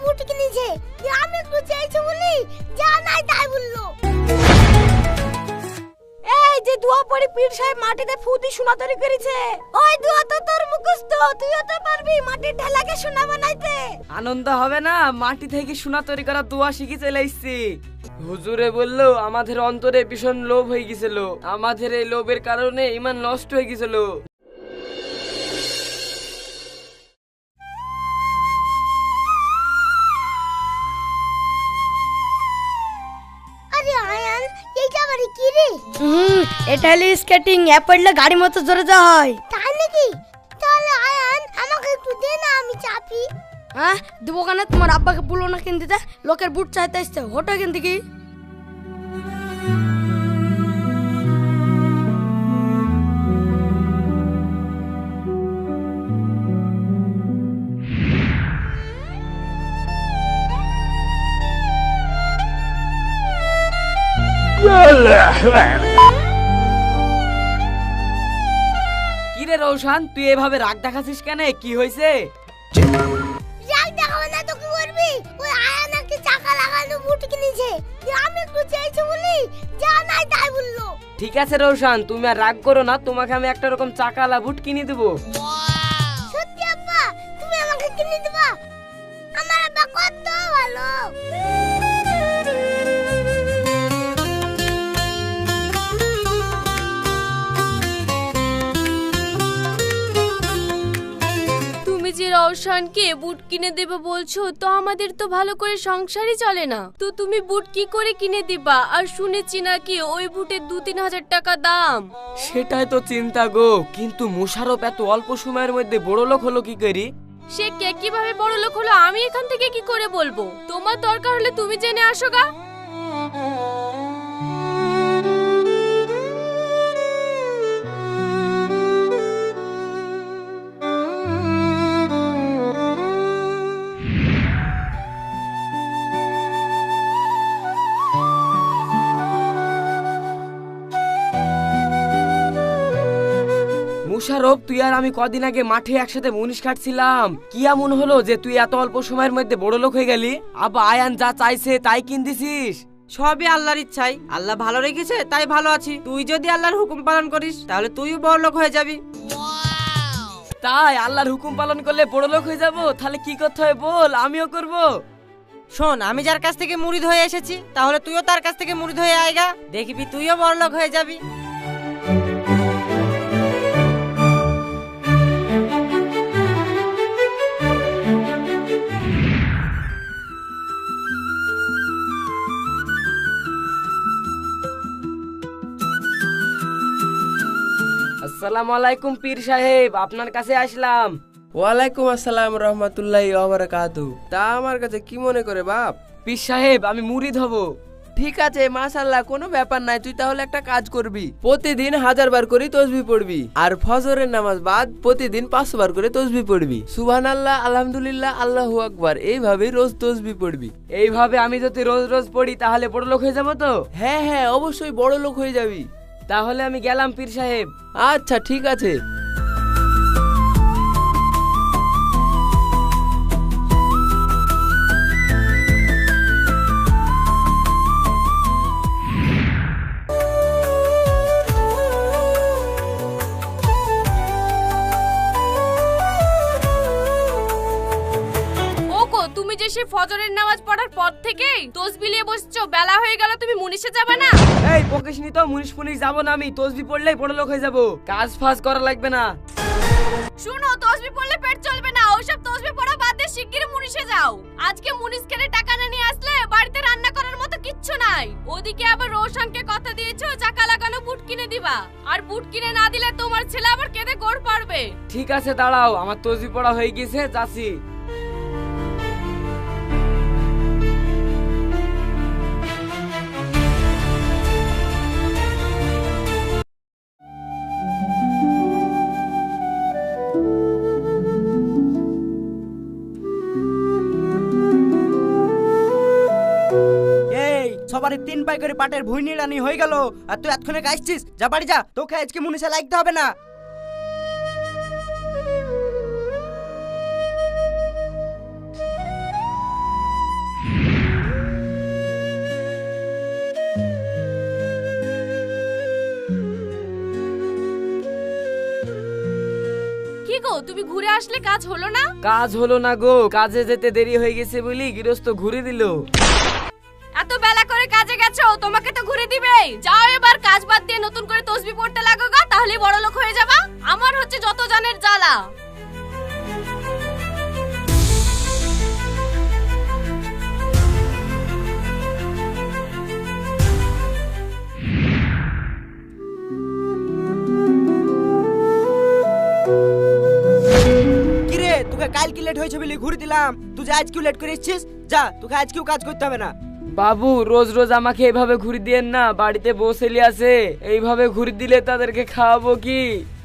বুট কিনেছে, আমি একটু চাইছি বলি যা নাই তাই বললো। এই যে দোয়া পড়ে পীর সাহেব মাটিতে ফু দিয়ে সোনা তৈরি করেছে, ওই দোয়া তো তোর মুখস্থ, তুইও তো পারবি মাটির ঢেলাকে সোনা বানাইতে। আনন্দ হবে না? মাটি থেকে সোনা তৈরি করা দোয়া শিখে চলে এসেছি। হুজুরে বললো আমাদের অন্তরে ভীষণ লোভ হয়ে গেছিল, আমাদের এই লোভের কারণে ঈমান নষ্ট হয়ে গেছিল। আরে আয়ান এইটা বাড়ি কি রে? এটা হলো স্কেটিং, এ পড়লে গাড়ি মতো জোরে যাওয়া হয়। তাই নাকি? তাহলে আয়ান আমাকে একটু দে না, আমি চাপি। হ্যাঁ দেবো কেন? তোমার আব্বাকে বললো না কিনতে দিতে, লোকের বুট চাইতে আসছে, হোটো কিনতে কি? কি রে রৌশান, তুই এভাবে রাগ দেখাচ্ছিস কেন? কি হয়েছে? রাগ দেখাবো না তো কি করবি? ওই আয়ানাকে চাকা লাগানো বুট কিনেছে, আমি একটু চাইছি বলি যা নাই তাই বললো। ঠিক আছে রৌশান, তুমি আর রাগ করো না, তোমাকে আমি একটা রকম চাকালা বুট কিনে দেবো। সত্যি আব্বা, তুমি আমাকে কিনে দিবা? আমার আব্বা কত ভালো। তুমি যে রওশনকে বুট কিনে দেবে বলছো, তো আমাদের তো ভালো করে সংসারই চলে না, তো তুমি বুট কি করে কিনে দিবা? আর শুনেছি নাকি ওই বুটের 2-3 হাজার টাকা দাম। সেটাই তো চিন্তা গো, কিন্তু মোশাররফ এত অল্প সময়ের মধ্যে বড় লোক হলো কি করি? সে কে কিভাবে বড় লোক হলো আমি এখান থেকে কি করে বলবো? তোমার দরকার হলে তুমি জেনে আসো গা। মোশাররফ, তুই আর আমি কদিন আগে মাঠে একসাথে মুনিশ কাটছিলাম, কি এমন হলো যে তুই এত অল্প সময়ের মধ্যে বড় লোক হয়ে গেলি? আবার আয়ান যা চাইছে তাই কিন দিছিস? সবই আল্লাহর ইচ্ছাই, আল্লাহ ভালো রেখেছে তাই ভালো আছি। তুই যদি আল্লাহর হুকুম পালন করিস তাহলে তুইও বড় লোক হয়ে যাবি। তাই আল্লাহর হুকুম পালন করলে বড় লোক হয়ে যাব? তাহলে কি করতে হয় বল, আমিও করব। শোন, আমি যার কাছ থেকে মুরিদ হয়ে এসেছি, তাহলে তুইও তার কাছ থেকে মুরিদ হয়ে আয়গা, দেখবি তুইও বড় লোক হয়ে যাবি। আসসালামু আলাইকুম পীর সাহেব, আপনার কাছে আসলাম। ওয়ালাইকুম আসসালাম রহমতুল্লাহি ওয়া বারাকাতু। তা আমার কাছে কি মনে করে বাপ? পীর সাহেব, আমি মুরিদ হব। ঠিক আছে, মাশাআল্লাহ, কোনো ব্যাপার নাই। তুই তাহলে একটা কাজ করবি, প্রতিদিন 1000 বার করে তাসবিহ পড়বি, আর ফজরের নামাজ বাদ প্রতিদিন 500 বার করে তাসবিহ পড়বি। সুবহানাল্লাহ, আলহামদুলিল্লাহ, আল্লাহু আকবার, এইভাবে রোজ তাসবিহ পড়বি। এইভাবে আমি যদি রোজ রোজ পড়ি তাহলে বড় লোক হয়ে যাব তো? হ্যাঁ হ্যাঁ, অবশ্যই বড় লোক হয়ে যাবি। তাহলে আমি গেলাম পীর সাহেব। আচ্ছা ঠিক আছে। ওগো, তুমি যে সে ফজরের নামাজ পড়ার পর থেকেই তসবিহ নিয়ে বসছো, বেলা হয়ে গেল, তুমি মুনিশে যাবে না? এই পকেশনি তো, মুনিশ ফুনিশ যাবো না আমি, তসবিহ পড়লেই বড় লোক হয়ে যাব, কাজ ফাজ করা লাগবে না। শুনো, তসবিহ পড়লে পেট চলবে না, ওসব তসবিহ পড়া বাদ দিয়ে শিগগিরই মুনিশে যাও। আজকে মুনিশ কেনে টাকা না নিয়ে আসলে বাড়িতে রান্না করার মতো কিচ্ছু নাই। ওদিকে আবার রোশনকে কথা দিয়েছো চাকা লাগানো বুট কিনে দিবা, আর বুট কিনে না দিলে তোমার ছেলে আবার কেঁদে গোড় পারবে। ঠিক আছে দাঁড়াও, আমার তসবিহ পড়া হয়ে গেছে, যাচ্ছি। সবারই 3 পাই করে পাটের ভুঁই নিড়ানি হয়ে গেল, আর তুই এতক্ষণে আসছিস? যা বাড়ি যা, তোকে আজকে মুনিশে লাগতে হবে না। গো, তুমি ঘুরে আসলে কাজ হলো না? কাজ হলো না গো, কাজে যেতে দেরি হয়ে গেছে বলি গৃহস্থ ঘুরে দিল। এত বেলা করে কাজে গেছো, তোমাকে তো ঘুরে দিবে। যাও এবার কাজ বাদ দিয়ে নতুন করে তসবিহ পড়তে লাগো গা, তাহলেই বড় লোক হয়ে যাবা। আমার হচ্ছে যত জানের জ্বালা। কিরে তোকে কাল কি লেট হয়েছে বলে ঘুরে দিলাম, তুই যে আজ কিউ লেট করে এসেছিস? যা, তোকে আজ কিউ কাজ করতে হবে না। বাবু রোজ রোজ আমাকে এইভাবে ঘুরে দিয়েন না, বাড়িতে বসেলি আছে, এইভাবে ঘুরে দিলে তাদেরকে খাওয়াবো কি?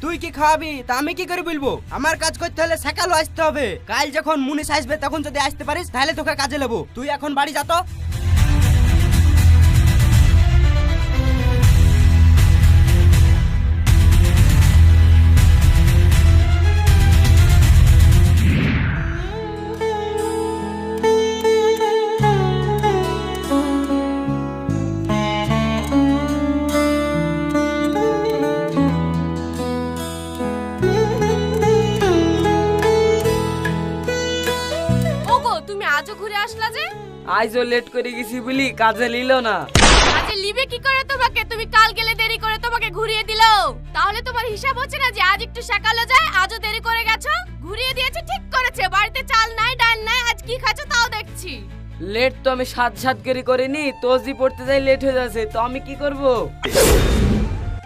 তুই কি খাওয়াবি তা আমি কি করে বলবো? আমার কাজ করতে হলে সকালও আসতে হবে। কাল যখন মুনিশ আসবে তখন যদি আসতে পারিস তাহলে তোকে কাজে নেবো। তুই এখন বাড়ি যা তো। ওগো, তুমি আজও ঘুরে আসলা যে? আজও লেট করে গেছি বলি কাজে নিল না। আজে লিবে কি করে তোমাকে? তুমি কাল গেলে দেরি করে তোমাকে ঘুরিয়ে দিল। তাহলে তোমার হিসাব হচ্ছে না যে আজ একটু সকালে যায়, আজও দেরি করে গেছো। ঘুরিয়ে দিয়েছে ঠিক করেছে। বাড়িতে চাল নাই, ডাল নাই, আজ কি খাচ্ছো তাও দেখছি। লেট তো আমি সাত সাত করে করিনি, তসবি পড়তে যাই লেট হয়ে যাচ্ছে, তো আমি কি করব?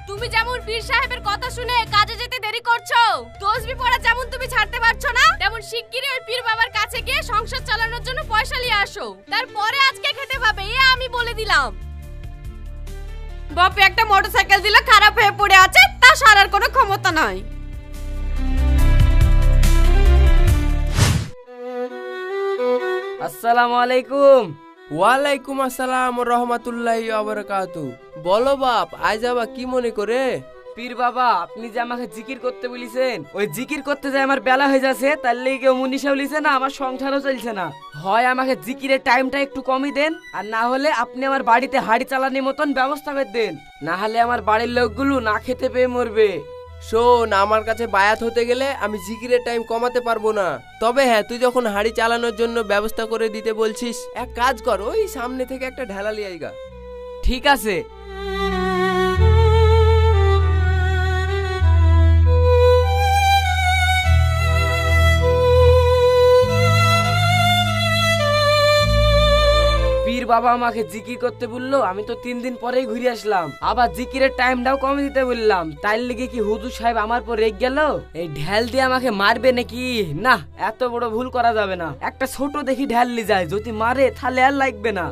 তুমি যেমন পীর সাহেবের কথা শুনে কাজে যেতে দেরি করছো, তসবি পড়া যেমন তুমি ছাড়তে পারছো না, তেমন শিগগিরই ওই পীর বাবার কাছে গিয়ে সংসার চালানোর জন্য পয়সা নিয়ে আসো। তারপরে আজকে খেতে পাবে, এ আমি বলে দিলাম। বাপে একটা মোটরসাইকেল দিলে খারাপ হয়ে পড়ে আছে, তা সারার কোনো ক্ষমতা নাই। আসসালামু আলাইকুম। ওয়ালাইকুম আসসালাম রহমাতুল্লাহি ওয়া বারাকাতু। বলো বাপ, আজ আবার কি মনে করে? পীর বাবা, আপনি যে আমাকে জিকির করতে বলেছেন, ওই জিকির করতে যায় আমার বেলা হয়ে যাচ্ছে, তার লেগে মুনিশাও লিছে না, আমার সংসারও চলছে না। হয় আমাকে জিকিরের টাইমটা একটু কমই দেন, আর না হলে আপনি আমার বাড়িতে হাড়ি চালানোর মতন ব্যবস্থা করে দেন, না হলে আমার বাড়ির লোকগুলো না খেতে পেয়ে মরবে। শোন, আমার কাছে বায়াত হতে গেলে আমি জিকিরের টাইম কমাতে পারবো না। তবে হ্যাঁ, তুই যখন হাড়ি চালানোর জন্য ব্যবস্থা করে দিতে বলছিস, এক কাজ কর, ওই সামনে থেকে একটা ঢেলা লিয়ে আইগা। ঠিক আছে। পীর বাবা আমাকে জিকির করতে বললো, আমি তো 3 দিন পরেই ঘুরে আসলাম, আবার জিকিরের টাইমটাও কমে দিতে বললাম, তাই লেগে কি হুজুর সাহেব আমার পর রেগে গেল? এই ঢেল দিয়ে আমাকে মারবে নাকি? না, এত বড় ভুল করা যাবে না। একটা ছোট দেখি ঢেল লি যায়, যদি মারে তাহলে আর লাগবে না।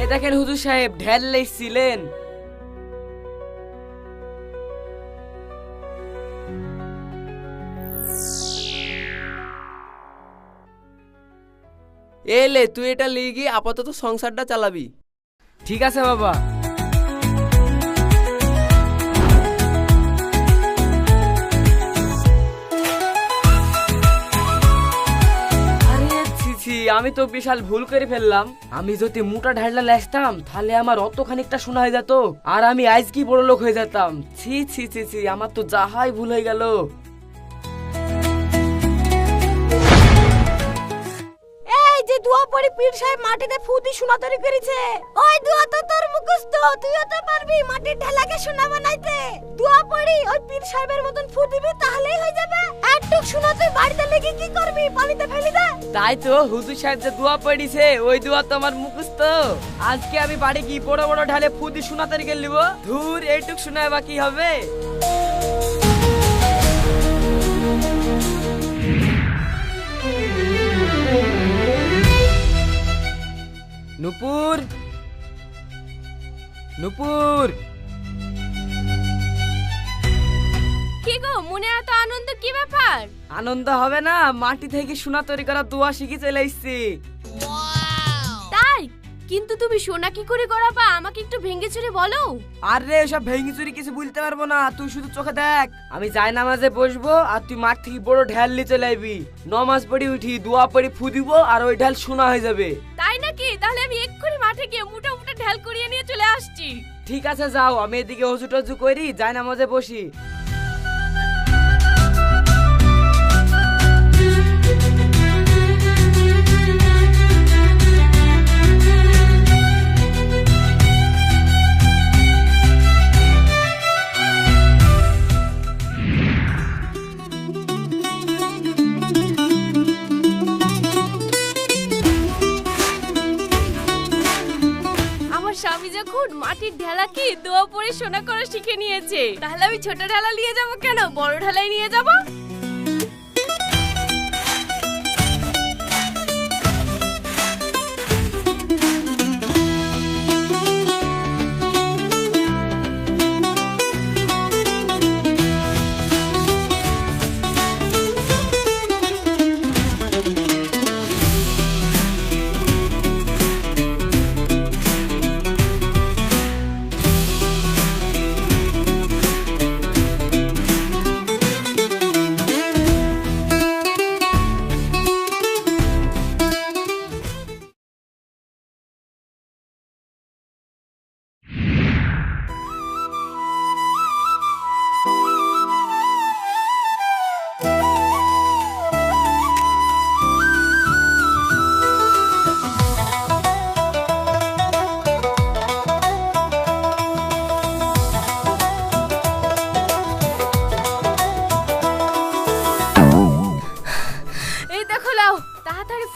এ দেখেন হুজুর সাহেব, ঢেল লেছিলেন। এলে তুই এটা লিয়ে গিয়ে আপাতত সংসারটা চালাবি। ঠিক আছে বাবা। আরে ছি ছি, আমি তো বিশাল ভুল করে ফেললাম। আমি যদি মোটা ঢালটা লেসতাম তাহলে আমার অত খানিকটা শোনা হয়ে যেত, আর আমি আজ কি বড় লোক হয়ে যেতাম। ছি ছি ছি ছি, আমার তো যাহাই ভুল হয়ে গেল। এই যে দোয়া পড়ি পীর সাহেব মাটিতে ফু দি সোনা তৈরি করেছে, ওই দোয়া তো তোর মুখস্থ, তুইও তো পারবি মাটির ঢেলাকে সোনা বানাইতে। দোয়া পড়ি ওই পীর সাহেবের মতন ফু দিবি, তাহলেই হয়ে যাবে। একটুক সোনা তুই বাড়িতে লেগে কি করবি? পানিতে ফেলে দে। তাই তো হুজুর সাহেব যে দোয়া পড়িছে, ওই দোয়া তো আমার মুখস্থ। আজকে আমি বাড়ি কি বড় বড় ঢালে ফুদি সোনা তৈরি করে নিব। ধুর, এইটুক শোনায় বা কি হবে? নুপুর, নুপুর। কি গো, মনে এত আনন্দ, কি ব্যাপার? আনন্দ হবে না, মাটি থেকে সোনা তৈরি করা দোয়া শিখে চলে এসেছি। তাই? কিন্তু তুমি সোনা কি করে গড়াবা, আমাকে একটু ভেঙে চুরে বলো। আরে সব ভেঙে চুরি কিছু বলতে পারবো না, তুই শুধু চোখে দেখ। আমি যাই নামাজে বসবো, আর তুই মাঠ থেকে বড় ঢেল নিয়ে চলে আসবি। নমাজ পড়ি উঠি, দোয়া পড়ি ফু দিব, আর ওই ঢেল সোনা হয়ে যাবে। তাই তাই নাকি? তাহলে আমি এক্ষুনি মাঠে গিয়ে মুঠা মুঠা ঢেল করিয়ে নিয়ে চলে আসছি। ঠিক আছে যাও, আমি এদিকে হজু টজু করি, যাই নামাজে বসি। আমার স্বামী যখন মাটির ঢেলা কি দোয়া পরে সোনা করা শিখে নিয়েছে, তাহলে আমি ছোট ঢেলা নিয়ে যাব কেন, বড় ঢেলাই নিয়ে যাব।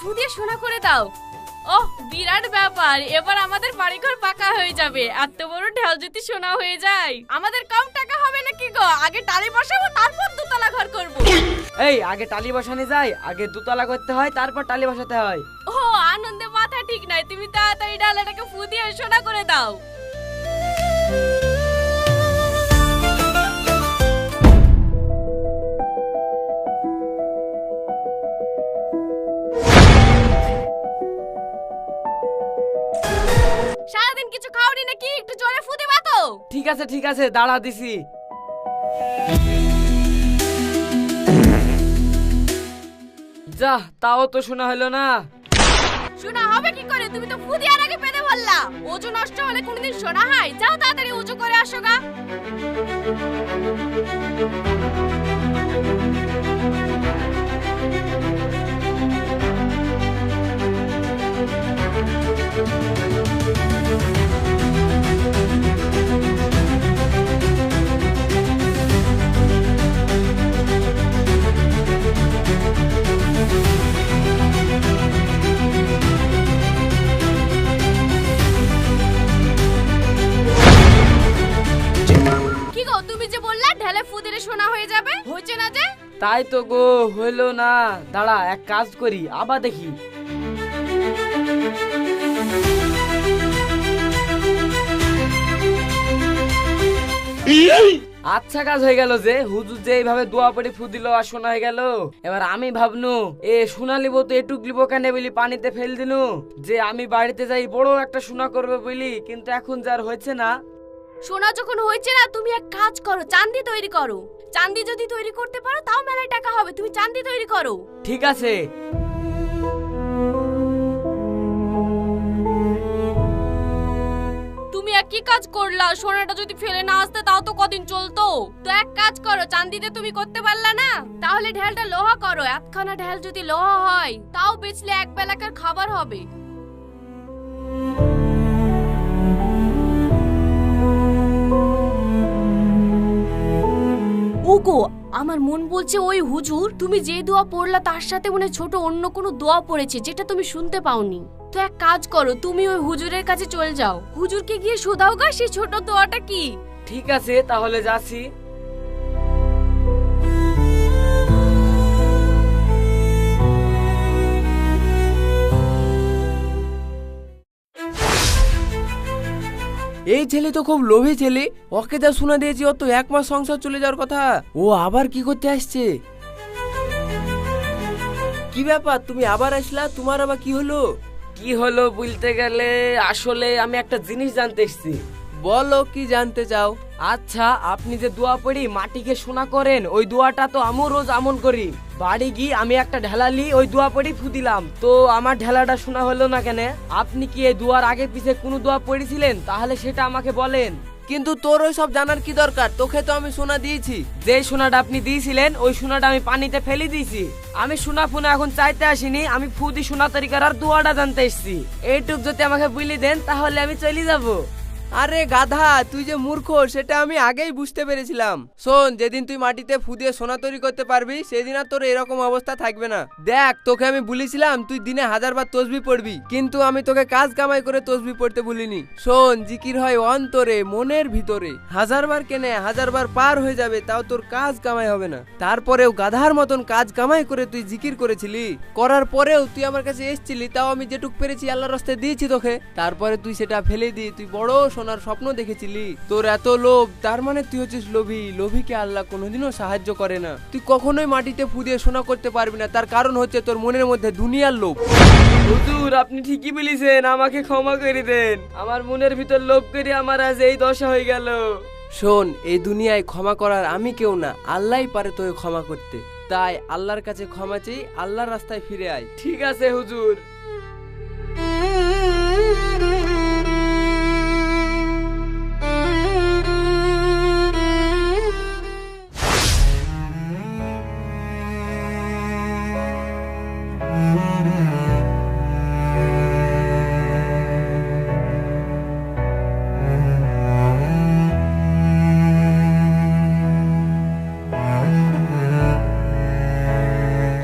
ফু দিয়ে সোনা করে দাও। ওহ বিরাট ব্যাপার, এবার আমাদের বাড়িঘর পাকা হয়ে যাবে। এত বড় ঢেল যদি সোনা হয়ে যায় আমাদের কম টাকা হবে নাকি গো? আগে টালি বসাবো তারপর দোতলা ঘর করব। এই আগে টালি বসানো যায়, আগে দুতলা করতে হয় তারপর টালি বসাতে হয়। ও আনন্দে মাথা ঠিক নাই, তুমি তাড়াতাড়ি ডালাটাকে ফু দিয়ে সোনা করে দাও। সারাদিন কিছু খাওনি নাকি? একটু জোরে ফু দিবা তো। ঠিক আছে দাঁড়া দিছি। যা তাও তো শোনা হলো না। শোনা হবে কি করে? তুমি তো ফু দেওয়ার আগে পেতে বললা। ওজু নষ্ট হলে কোনোদিন শোনা হয়? যাও তাড়াতাড়ি উজু করে আসো গা। কি গো, তুমি যে বললা ঢেলে ফু দিলে সোনা হয়ে যাবে, হচ্ছে না যে? তাই তো গো, হইলো না। দাঁড়া এক কাজ করি, আবার দেখি। আচ্ছা কাজ হয়ে গেল যে হুজুর যে এইভাবে দোয়া পড়ে ফু দিল আর শোনা হয়ে গেল। এবার আমি ভাবনু এ সোনা লিবো তো এটুক লিবো কেন বলি পানিতে ফেল দিনু, যে আমি বাড়িতে যাই বড় একটা সোনা করবে বলি, কিন্তু এখন যার হয়েছে না। সোনা যখন হয়েছে না, তুমি এক কাজ করো, চাঁদি তৈরি করো। চাঁদি যদি তৈরি করতে পারো তাও মেলায় টাকা হবে, তুমি চাঁদি তৈরি করো। ঠিক আছে। তুমি এক কি কাজ করলা? সোনাটা যদি ফেলে না আসতে তাও তো কদিন চলতো। তো এক কাজ করো, চাঁদিতে তুমি করতে পারলা না, তাহলে ঢেলটা লোহা করো। একখানা ঢেল যদি লোহা হয় তাও বেচলে এক বেলাকার খাবার হবে। ওগো আমার মন বলছে ওই হুজুর তুমি যে দোয়া পড়লা তার সাথে মনে ছোট অন্য কোনো দোয়া পড়েছে যেটা তুমি শুনতে পাওনি। তো এক কাজ করো, তুমি ওই হুজুরের কাছে চলে যাও, হুজুরকে গিয়ে শোধাও গা সেই ছোট দোয়াটা কি। ঠিক আছে তাহলে যাচ্ছি। এই ছেলে তো খুব লোভী ছেলে, ওকে যা শোনা দিয়েছি ও তো 1 মাস সংসার চলে যাওয়ার কথা, ও আবার কি করতে আসছে? কি ব্যাপার, তুমি আবার আসলা? তোমার আবার কি হলো? কি হলো বলতে গেলে আসলে আমি একটা জিনিস জানতে এসেছি। বলো কি জানতে চাও? আচ্ছা, আপনি যে দোয়া পড়ি মাটিকে সোনা করেন, ওই দোয়াটা তো আমিও রোজ আমল করি। বাড়ি গিয়ে আমি একটা ঢেলালি ওই দোয়া পড়ি ফুদিলাম, তো আমার ঢেলাটা শোনা হলো না কেন? আপনি কি এই দোয়ার আগে পিছে কোনো দোয়া পড়েছিলেন? তাহলে সেটা আমাকে বলেন। কিন্তু তোর ওই সব জানার কি দরকার? তোকে তো আমি সোনা দিয়েছি। যে সোনাটা আপনি দিয়েছিলেন ওই সোনাটা আমি পানিতে ফেলে দিয়েছি। আমি সোনা ফোনা এখন চাইতে আসিনি, আমি ফুদি সোনা তরিকার আর দোয়াটা জানতে এসেছি। এইটুক যদি আমাকে বলে দেন তাহলে আমি চলে যাব। আরে গাধা, তুই যে মূর্খ সেটা আমি আগেই বুঝতে পেরেছিলাম। শোন, যেদিন তুই মাটিতে ফুদিয়ে সোনা তৈরি করতে পারবি সেদিন আর তোর এরকম অবস্থা থাকবে না। দেখ, তোকে আমি বলেছিলাম তুই দিনে 1000 বার তসবিহ পড়বি, কিন্তু আমি তোকে কাজ কামাই করে তসবিহ পড়তে বলিনি। শোন, জিকির হয় অন্তরে, মনের ভিতরে। 1000 বার কেনে 1000 বার পার হয়ে যাবে, তাও তোর কাজ কামাই হবে না। তারপরেও গাধার মতন কাজ কামাই করে তুই জিকির করেছিলি, করার পরেও তুই আমার কাছে এসেছিলি, তাও আমি যেটুক পেরেছি আল্লাহর রাস্তায় দিয়েছি তোকে। তারপরে তুই সেটা ফেলে দিয়ে তুই বড় সোনার স্বপ্ন দেখেছিলি। তোর এত লোভ, তার মানে তুই হচ্ছিস লোভী। লোভীকে আল্লাহ কোনোদিনও সাহায্য করে না। তুই কখনোই মাটিতে ফুদিয়ে সোনা করতে পারবি না, তার কারণ হচ্ছে তোর মনের মধ্যে দুনিয়ার লোভ। হুজুর, আপনি ঠিকই বলেছেন, আমাকে ক্ষমা করে দেন। আমার মনের ভিতর লোভ করে আমার আজ এই দশা হয়ে গেল। শোন, এই দুনিয়ায় ক্ষমা করার আমি কেউ না, আল্লাহই পারে তোকে ক্ষমা করতে। তাই আল্লাহর কাছে ক্ষমা চেয়ে আল্লাহর রাস্তায় ফিরে আয়। ঠিক আছে হুজুর।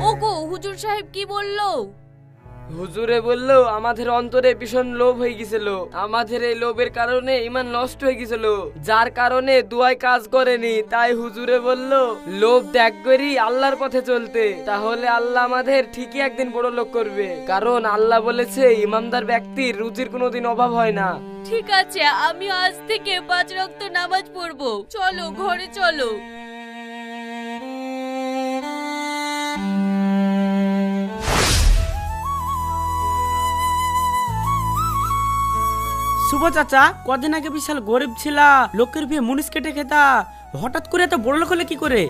ওগো, হুজুর সাহেব কি বললো? হুজুরে বললো আমাদের অন্তরে ভীষণ লোভ হয়ে গেছিল, আমাদের এই লোভের কারণে ঈমান নষ্ট হয়ে গেছিল, যার কারণে দুয়ায় কাজ করেনি। তাই হুজুরে বললো লোভ ত্যাগ করি আল্লাহর পথে চলতে, তাহলে আল্লাহ আমাদের ঠিকই একদিন বড় লোক করবে। কারণ আল্লাহ বলেছে ইমানদার ব্যক্তির রুজির কোনোদিন অভাব হয় না। ঠিক আছে, আমি আজ থেকে 5 ওয়াক্ত নামাজ পড়বো। চলো ঘরে চলো। শুভ চাচা, কদিন আগে বিশাল গরিব ছিলা, লোকের বিয়ে মুনিশ কেটে খেতা, হঠাৎ করে এত বড় লোক হলে কি করে?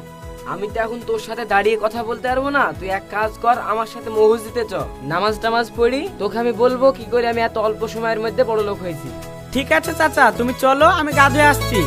আমি তো এখন তোর সাথে দাঁড়িয়ে কথা বলতে পারবো না। তুই এক কাজ কর, আমার সাথে মসজিদে চ, নামাজ টামাজ পড়ি, তোকে আমি বলবো কি করে আমি এত অল্প সময়ের মধ্যে বড় লোক হয়েছি। ঠিক আছে চাচা, তুমি চলো, আমি গা ধুয়ে আসছি।